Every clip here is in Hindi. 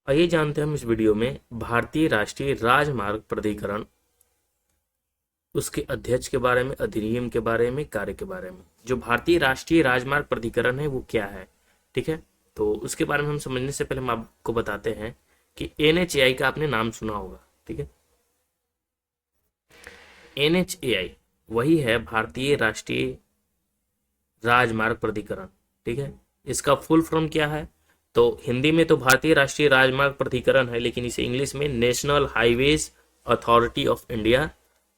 आइए जानते हैं हम इस वीडियो में भारतीय राष्ट्रीय राजमार्ग प्राधिकरण, उसके अध्यक्ष के बारे में, अधिनियम के बारे में, कार्य के बारे में। जो भारतीय राष्ट्रीय राजमार्ग प्राधिकरण है वो क्या है, ठीक है। तो उसके बारे में हम समझने से पहले हम आपको बताते हैं कि एनएचएआई का आपने नाम सुना होगा, ठीक है। एनएचएआई वही है भारतीय राष्ट्रीय राजमार्ग प्राधिकरण, ठीक है। इसका फुल फॉर्म क्या है? तो हिंदी में तो भारतीय राष्ट्रीय राजमार्ग प्राधिकरण है, लेकिन इसे इंग्लिश में national highways authority of India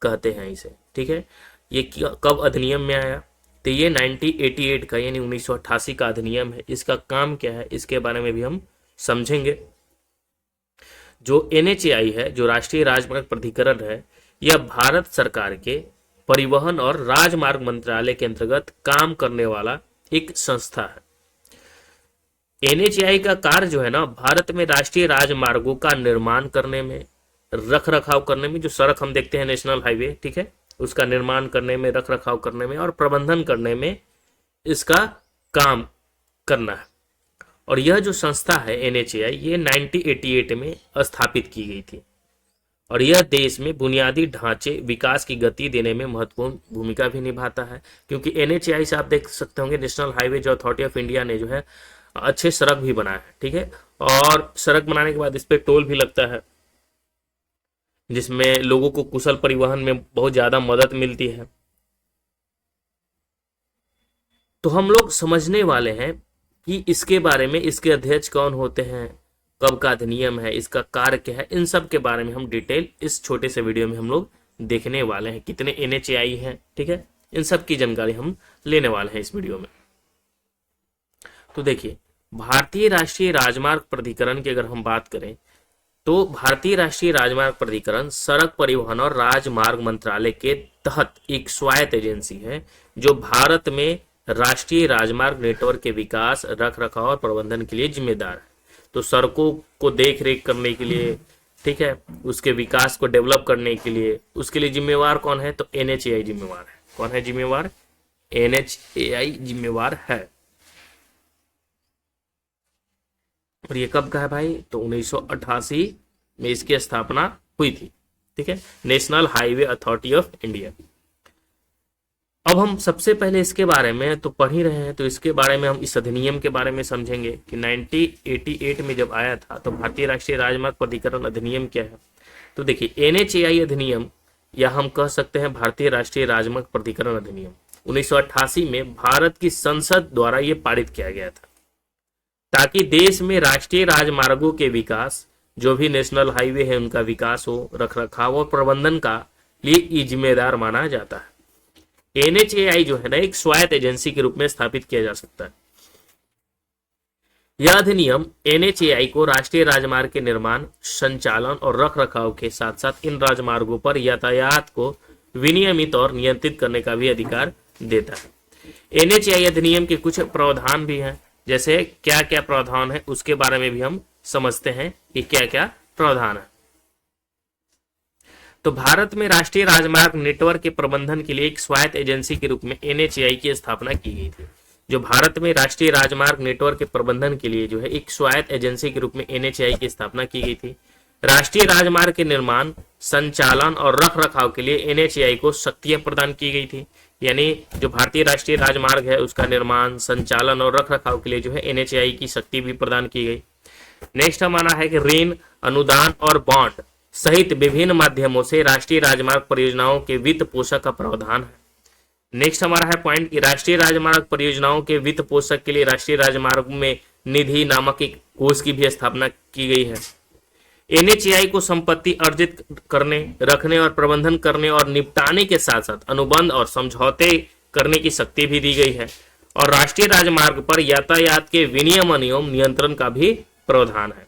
कहते हैं इसे, ठीक है। ये कब अधिनियम में आया? तो ये 1988 का यानी 1988 का अधिनियम है। इसका काम क्या है इसके बारे में भी हम समझेंगे। जो एनएचएआई है, जो राष्ट्रीय राजमार्ग प्राधिकरण है, यह भारत सरकार के परिवहन और राजमार्ग मंत्रालय के अंतर्गत काम करने वाला एक संस्था है। एनएचएआई का कार्य जो है ना, भारत में राष्ट्रीय राजमार्गों का निर्माण करने में, रख रखाव करने में, जो सड़क हम देखते हैं नेशनल हाईवे, ठीक है, उसका निर्माण करने में, रख रखाव करने में और प्रबंधन करने में इसका काम करना है। और यह जो संस्था है एनएचएआई, ये 1988 में स्थापित की गई थी और यह देश में बुनियादी ढांचे विकास की गति देने में महत्वपूर्ण भूमिका भी निभाता है। क्योंकि एनएचएआई से आप देख सकते होंगे, national highway authority of India ने जो है अच्छे सड़क भी बनाए हैं, ठीक है। और सड़क बनाने के बाद इस पे टोल भी लगता है, जिसमें लोगों को कुशल परिवहन में बहुत ज्यादा मदद मिलती है। तो हम लोग समझने वाले हैं कि इसके बारे में, इसके अध्यक्ष कौन होते हैं, कब का अधिनियम है, इसका कार्य क्या है, इन सब के बारे में हम डिटेल इस छोटे से वीडियो में हम लोग देखने वाले हैं। कितने एनएचएआई हैं, ठीक है, इन सब की जानकारी हम लेने वाले हैं इस वीडियो में। तो देखिए, भारतीय राष्ट्रीय राजमार्ग प्राधिकरण की अगर हम बात करें तो भारतीय राष्ट्रीय राजमार्ग प्राधिकरण सड़क परिवहन और राजमार्ग मंत्रालय के तहत एक स्वायत्त एजेंसी है जो भारत में राष्ट्रीय राजमार्ग नेटवर्क के विकास, रख रखाव और प्रबंधन के लिए जिम्मेदार है। तो सड़कों को देख रेख करने के लिए, ठीक है, उसके विकास को डेवलप करने के लिए, उसके लिए जिम्मेवार कौन है? तो एनएचएआई जिम्मेवार है। कौन है जिम्मेवार? एनएचएआई जिम्मेवार है। और ये कब का है भाई? तो 1988 में इसकी स्थापना हुई थी, ठीक है, national highway authority of India. अब हम सबसे पहले इसके बारे में तो पढ़ ही रहे हैं, तो इसके बारे में हम इस अधिनियम के बारे में समझेंगे कि 1988 में जब आया था तो भारतीय राष्ट्रीय राजमार्ग प्राधिकरण अधिनियम क्या है। तो देखिए, एनएचएआई अधिनियम, या हम कह सकते हैं भारतीय राष्ट्रीय राजमार्ग प्राधिकरण अधिनियम, 1988 में भारत की संसद द्वारा यह पारित किया गया था ताकि देश में राष्ट्रीय राजमार्गों के विकास, जो भी नेशनल हाईवे है उनका विकास हो, रख रखाव और प्रबंधन का लिए ये जिम्मेदार माना जाता है। एनएचएआई जो है ना, एक स्वायत्त एजेंसी के रूप में स्थापित किया जा सकता है। यह अधिनियम एनएचएआई को राष्ट्रीय राजमार्ग के निर्माण, संचालन और रख रखाव के साथ साथ इन राजमार्गों पर यातायात को विनियमित और नियंत्रित करने का भी अधिकार देता है। एनएचएआई अधिनियम के कुछ प्रावधान भी हैं, जैसे क्या क्या प्रावधान है उसके बारे में भी हम समझते हैं कि क्या क्या प्रावधान है। तो भारत में राष्ट्रीय राजमार्ग नेटवर्क के प्रबंधन के लिए एक स्वायत्त एजेंसी के रूप में एनएचएआई की स्थापना की गई थी। जो भारत में राष्ट्रीय राजमार्ग नेटवर्क के प्रबंधन के लिए जो है एक स्वायत्त एजेंसी के रूप में एनएचएआई की स्थापना की गई थी। राष्ट्रीय राजमार्ग के निर्माण, संचालन और रख रखाव के लिए एनएचएआई को शक्तियां प्रदान की गई थी। यानी जो भारतीय राष्ट्रीय राजमार्ग है उसका निर्माण, संचालन और रख रखाव के लिए जो है एनएचएआई की शक्ति भी प्रदान की गई। नेक्स्ट हमारा है कि ऋण, अनुदान और बॉन्ड सहित विभिन्न माध्यमों से राष्ट्रीय राजमार्ग परियोजनाओं के वित्त पोषक का प्रावधान है। नेक्स्ट हमारा है पॉइंट कि राष्ट्रीय राजमार्ग परियोजनाओं के वित्त पोषक के लिए राष्ट्रीय राजमार्ग में निधि नामक एक कोष की भी स्थापना की गई है। एनएचएआई को संपत्ति अर्जित करने, रखने और प्रबंधन करने और निपटाने के साथ साथ अनुबंध और समझौते करने की शक्ति भी दी गई है। और राष्ट्रीय राजमार्ग पर यातायात के विनियमन एवं नियंत्रण का भी प्रावधान है।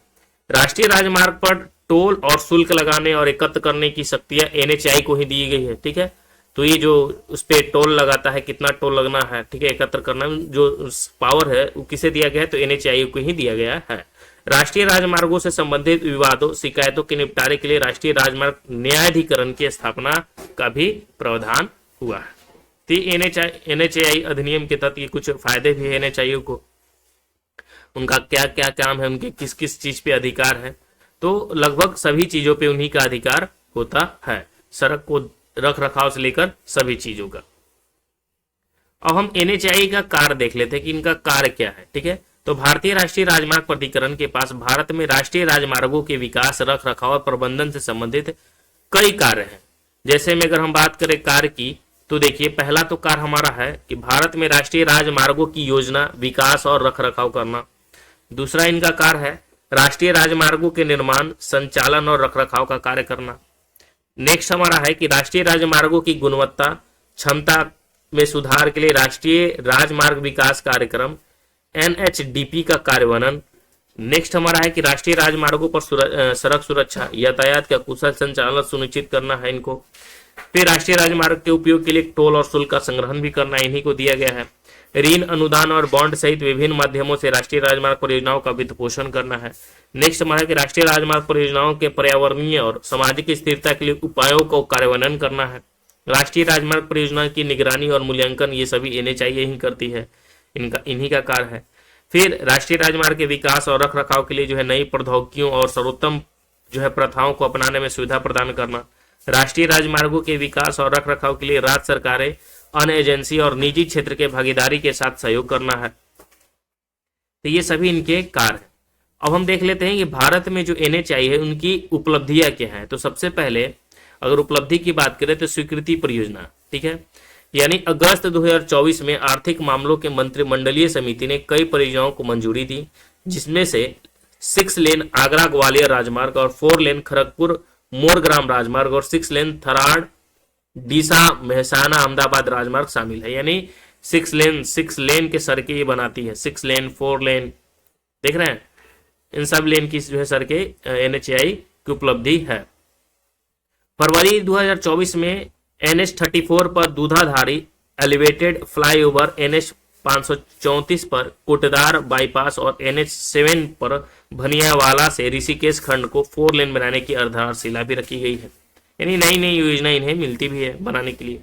राष्ट्रीय राजमार्ग पर टोल और शुल्क लगाने और एकत्र करने की शक्तियां एनएचएआई को ही दी गई है, ठीक है। तो ये जो उस पे टोल लगाता है, कितना टोल लगना है, ठीक है, एकत्र करना, जो पावर है वो किसे दिया गया है? तो एनएचएआई को ही दिया गया है। राष्ट्रीय राजमार्गों से संबंधित विवादों, शिकायतों के निपटारे के लिए राष्ट्रीय राजमार्ग न्यायाधिकरण की स्थापना का भी प्रावधान हुआ है। तो एनएचएआई अधिनियम के तहत ये कुछ फायदे भी है एनएचएआई को। उनका क्या क्या काम है, उनके किस किस चीज पे अधिकार है। तो लगभग सभी चीजों पे उन्हीं का अधिकार होता है, सड़क को रख रखाव से लेकर सभी चीजों का। अब हम एनएचएआई का कार्य देख लेते हैं कि इनका कार्य क्या है। ठीक है, तो भारतीय राष्ट्रीय राजमार्ग प्राधिकरण के पास भारत में राष्ट्रीय राजमार्गों के विकास, रख रखाव और प्रबंधन से संबंधित कई कार्य हैं। जैसे में अगर हम बात करें कार्य की, तो देखिए पहला तो कार्य हमारा है कि भारत में राष्ट्रीय राजमार्गों की योजना, विकास और रख रखाव करना। दूसरा इनका कार्य है राष्ट्रीय राजमार्गों के निर्माण, संचालन और रख रखाव का कार्य करना। नेक्स्ट हमारा है कि राष्ट्रीय राजमार्गों की गुणवत्ता, क्षमता में सुधार के लिए राष्ट्रीय राजमार्ग विकास कार्यक्रम एनएचडीपी का कार्यान्वयन। नेक्स्ट हमारा है कि राष्ट्रीय राजमार्गों पर सड़क सुरक्षा, यातायात का कुशल संचालन सुनिश्चित करना है इनको। फिर राष्ट्रीय राजमार्ग के उपयोग के लिए टोल और शुल्क का संग्रहण भी करना इन्हीं को दिया गया है। ऋण, अनुदान और बॉन्ड सहित विभिन्न माध्यमों से राष्ट्रीय राजमार्ग परियोजनाओं का वित्त पोषण करना है। नेक्स्ट हमारा है कि राष्ट्रीय राजमार्ग परियोजनाओं के पर्यावरणीय और सामाजिक स्थिरता के लिए उपायों को कार्यान्वयन करना है। राष्ट्रीय राजमार्ग परियोजना की निगरानी और मूल्यांकन ये सभी एनएचएआई ही करती है, इन्हीं का कार्य है। फिर राष्ट्रीय राजमार्ग के विकास और रख रखाव के लिए जो है नई प्रौद्योगिकियों और सर्वोत्तम जो है प्रथाओं को अपनाने में सुविधा प्रदान करना। राष्ट्रीय राजमार्गों के विकास और रख रखाव के लिए राज्य सरकारें, अन्य एजेंसी और निजी क्षेत्र के भागीदारी के साथ सहयोग करना है। तो ये सभी इनके कार्य हैं। अब हम देख लेते हैं कि भारत में जो एनएचएआई है उनकी उपलब्धियां क्या है। तो सबसे पहले अगर उपलब्धि की बात करें तो स्वीकृति परियोजना, ठीक है, यानी अगस्त 2024 में आर्थिक मामलों के मंत्रिमंडलीय समिति ने कई परियोजनाओं को मंजूरी दी, जिसमें से 6 लेन आगरा ग्वालियर राजमार्ग और 4 लेन खड़गपुर मोरग्राम राजमार्ग और 6 लेन थराड़ डीसा मेहसाना अहमदाबाद राजमार्ग शामिल है। यानी 6 लेन के सड़कें ये बनाती है, 6 लेन 4 लेन, देख रहे हैं, इन सब लेन की जो है सड़कें एनएचएआई की उपलब्धि है। फरवरी 2024 में NH 34 पर दूधाधारी एलिवेटेड फ्लाईओवर, NH 534 पर कोटदार बाईपास और NH 7 पर भनियावाला से ऋषिकेश खंड को 4 लेन बनाने की आधारशिला भी रखी गई है। यानी नई नई योजना इन्हें मिलती भी है बनाने के लिए।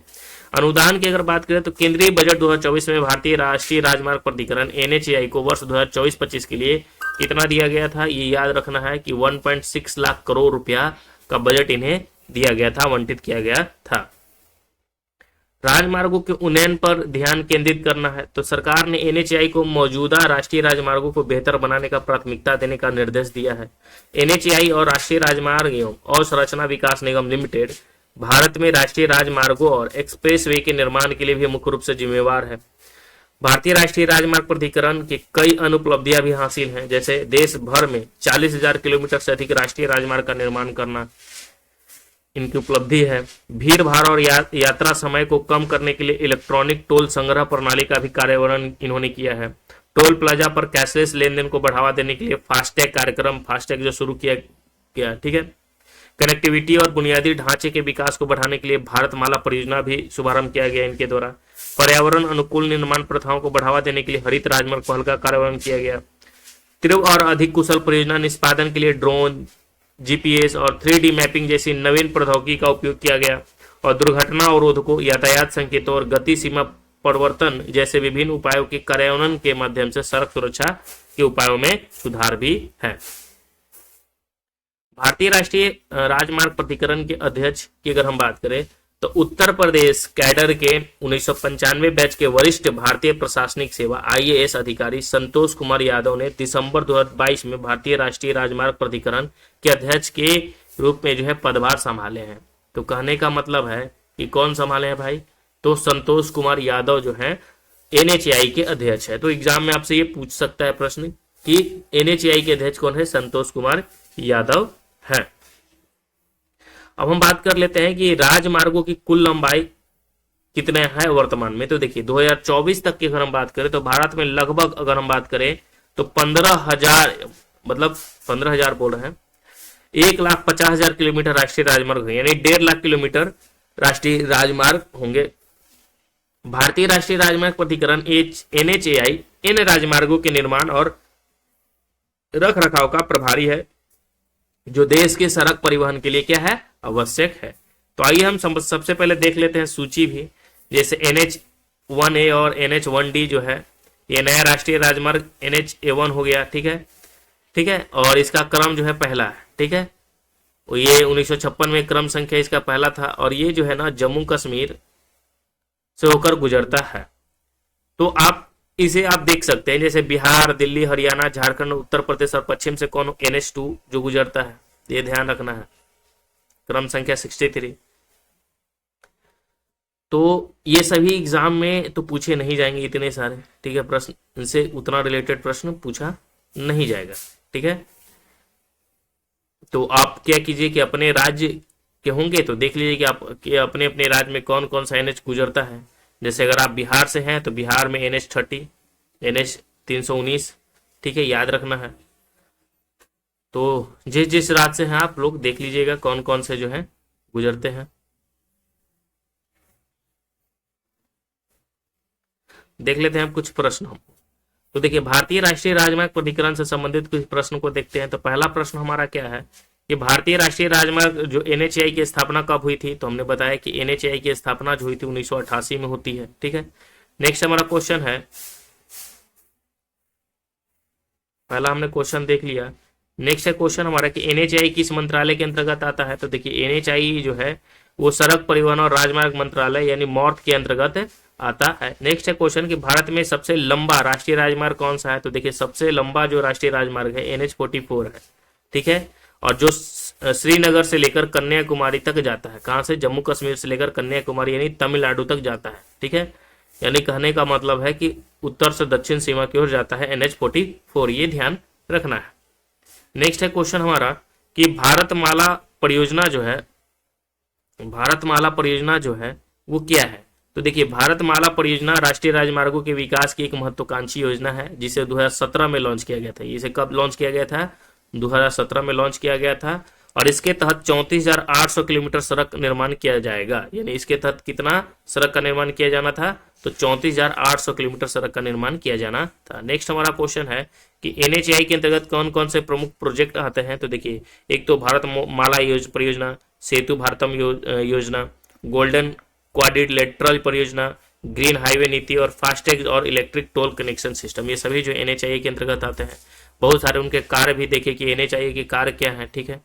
अनुदान की अगर बात करें तो केंद्रीय बजट 2024 में भारतीय राष्ट्रीय राजमार्ग प्राधिकरण एनएचएआई को वर्ष 2024-25 के लिए कितना दिया गया था, ये याद रखना है कि 1.6 लाख करोड़ रुपया का बजट इन्हें दिया गया था, आवंटित किया गया था। राजमार्गों के उन्नयन पर ध्यान केंद्रित करना है। तो सरकार ने एनएचएआई को मौजूदा राष्ट्रीय राजमार्गों को बेहतर बनाने का प्राथमिकता देने का निर्देश दिया है। एनएचएआई और राष्ट्रीय राजमार्ग एवं अवसंरचना विकास निगम लिमिटेड भारत में राष्ट्रीय राजमार्गों और एक्सप्रेसवे के निर्माण के लिए भी मुख्य रूप से जिम्मेवार है। भारतीय राष्ट्रीय राजमार्ग प्राधिकरण के कई अन्य उपलब्धियां भी हासिल हैं, जैसे देश भर में 40,000 किलोमीटर से अधिक राष्ट्रीय राजमार्ग का निर्माण करना इनकी उपलब्धि है। भीड़ भाड़ और यात्रा समय को कम करने के लिए इलेक्ट्रॉनिक टोल संग्रह प्रणाली का भी कार्यान्वयन इन्होंने किया है। टोल प्लाजा पर कैशलेस लेन देन को बढ़ावा देने के लिए फास्टैग कार्यक्रम, फास्टैग जो शुरू किया गया, ठीक है। कनेक्टिविटी और बुनियादी ढांचे के विकास को बढ़ाने के लिए भारतमाला परियोजना भी शुभारंभ किया गया इनके द्वारा। पर्यावरण अनुकूल निर्माण प्रथाओं को बढ़ावा देने के लिए हरित राजमार्ग पहल का कार्यान्वयन किया गया। तीव्र और अधिक कुशल परियोजना निष्पादन के लिए ड्रोन, जीपीएस और 3D मैपिंग जैसी नवीन प्रौद्योगिकी का उपयोग किया गया और दुर्घटना अवरोधकों, यातायात संकेतों और गति सीमा परिवर्तन जैसे विभिन्न उपायों के कार्यान्वयन के माध्यम से सड़क सुरक्षा के उपायों में सुधार भी है। भारतीय राष्ट्रीय राजमार्ग प्राधिकरण के अध्यक्ष की अगर हम बात करें तो उत्तर प्रदेश कैडर के 1995 बैच के वरिष्ठ भारतीय प्रशासनिक सेवा IAS अधिकारी संतोष कुमार यादव ने दिसंबर 2022 में भारतीय राष्ट्रीय राजमार्ग प्राधिकरण के अध्यक्ष के रूप में जो है पदभार संभाले हैं। तो कहने का मतलब है कि कौन संभाले हैं भाई, तो संतोष कुमार यादव जो है एनएचएआई के अध्यक्ष है। तो एग्जाम में आपसे ये पूछ सकता है प्रश्न कि एनएचएआई के अध्यक्ष कौन है, संतोष कुमार यादव है। अब हम बात कर लेते हैं कि राजमार्गों की कुल लंबाई कितने हैं वर्तमान में। तो देखिए 2024 तक की अगर हम बात करें तो भारत में लगभग अगर हम बात करें तो 15,000 मतलब 15,000 बोल रहे हैं, 1,50,000 किलोमीटर राष्ट्रीय राजमार्ग होंगे, यानी 1.5 लाख किलोमीटर राष्ट्रीय राजमार्ग होंगे। भारतीय राष्ट्रीय राजमार्ग प्राधिकरण एनएचएआई इन राजमार्गों के निर्माण और रख रखाव का प्रभारी है, जो देश के सड़क परिवहन के लिए क्या है, आवश्यक है। तो आइए हम सबसे पहले देख लेते हैं सूची भी, जैसे NH 1A और NH 1D जो है ये नया राष्ट्रीय राजमार्ग NH-A1 हो गया, ठीक है, ठीक है। और इसका क्रम जो है पहला है, ठीक है। और ये 1956 में क्रम संख्या इसका पहला था, और ये जो है ना जम्मू कश्मीर से होकर गुजरता है। तो आप इसे आप देख सकते हैं, जैसे बिहार, दिल्ली, हरियाणा, झारखंड, उत्तर प्रदेश और पश्चिम से कौन NH2 जो गुजरता है, ये ध्यान रखना है। क्रम संख्या 63। तो ये सभी एग्जाम में तो पूछे नहीं जाएंगे इतने सारे, ठीक है, प्रश्न इनसे उतना रिलेटेड प्रश्न पूछा नहीं जाएगा, ठीक है। तो आप क्या कीजिए कि अपने राज्य के होंगे तो देख लीजिए कि अपने अपने राज्य में कौन कौन सा NH गुजरता है। जैसे अगर आप बिहार से हैं तो बिहार में NH30, NH319, ठीक है, याद रखना है। तो जिस जिस राज्य से हैं आप लोग देख लीजिएगा कौन कौन से जो है गुजरते हैं। देख लेते हैं हम कुछ प्रश्न हम। तो देखिए भारतीय राष्ट्रीय राजमार्ग प्राधिकरण से संबंधित कुछ प्रश्न को देखते हैं। तो पहला प्रश्न हमारा क्या है कि भारतीय राष्ट्रीय राजमार्ग जो NHAI की स्थापना कब हुई थी, तो हमने बताया कि NHAI की स्थापना जो हुई थी 1988 में होती है, ठीक है। नेक्स्ट हमारा क्वेश्चन है, पहला हमने क्वेश्चन देख लिया। नेक्स्ट है क्वेश्चन हमारा कि NHAI किस मंत्रालय के अंतर्गत आता है। तो देखिए NHAI जो है वो सड़क परिवहन और राजमार्ग मंत्रालय यानी MORTH के अंतर्गत आता है। नेक्स्ट है क्वेश्चन कि भारत में सबसे लंबा राष्ट्रीय राजमार्ग कौन सा है। तो देखिए सबसे लंबा जो राष्ट्रीय राजमार्ग है NH44 है, ठीक है, और जो श्रीनगर से लेकर कन्याकुमारी तक जाता है। कहां से? जम्मू कश्मीर से लेकर कन्याकुमारी यानी तमिलनाडु तक जाता है, ठीक है। यानी कहने का मतलब है कि उत्तर से दक्षिण सीमा की ओर जाता है NH44, ये ध्यान रखना है। नेक्स्ट है क्वेश्चन हमारा कि भारतमाला परियोजना जो है वो क्या है। तो देखिए भारतमाला परियोजना राष्ट्रीय राजमार्गों के विकास की एक महत्वाकांक्षी योजना है जिसे 2017 में लॉन्च किया गया था। इसे कब लॉन्च किया गया था? 2017 में लॉन्च किया गया था। और इसके तहत 34,800 किलोमीटर सड़क निर्माण किया जाएगा। यानी इसके तहत कितना सड़क का निर्माण किया जाना था? तो 34,800 किलोमीटर सड़क का निर्माण किया जाना था। नेक्स्ट हमारा क्वेश्चन है कि NHAI के अंतर्गत कौन कौन से प्रमुख प्रोजेक्ट आते हैं। तो देखिए एक तो भारत माला परियोजना, सेतु भारतम योजना, गोल्डन क्वाड्रिलेटरल परियोजना, ग्रीन हाईवे नीति और फास्टैग और इलेक्ट्रिक टोल कनेक्शन सिस्टम, ये सभी जो NHAI के अंतर्गत आते हैं। बहुत सारे उनके कार्य भी देखे कि NHAI के कार्य क्या है, ठीक है।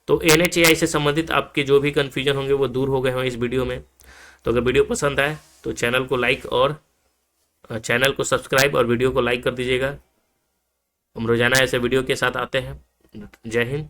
तो NHAI से संबंधित आपके जो भी कंफ्यूजन होंगे वो दूर हो गए हों इस वीडियो में। तो अगर वीडियो पसंद आए तो चैनल को सब्सक्राइब और वीडियो को लाइक कर दीजिएगा। हम रोजाना ऐसे वीडियो के साथ आते हैं। जय हिंद।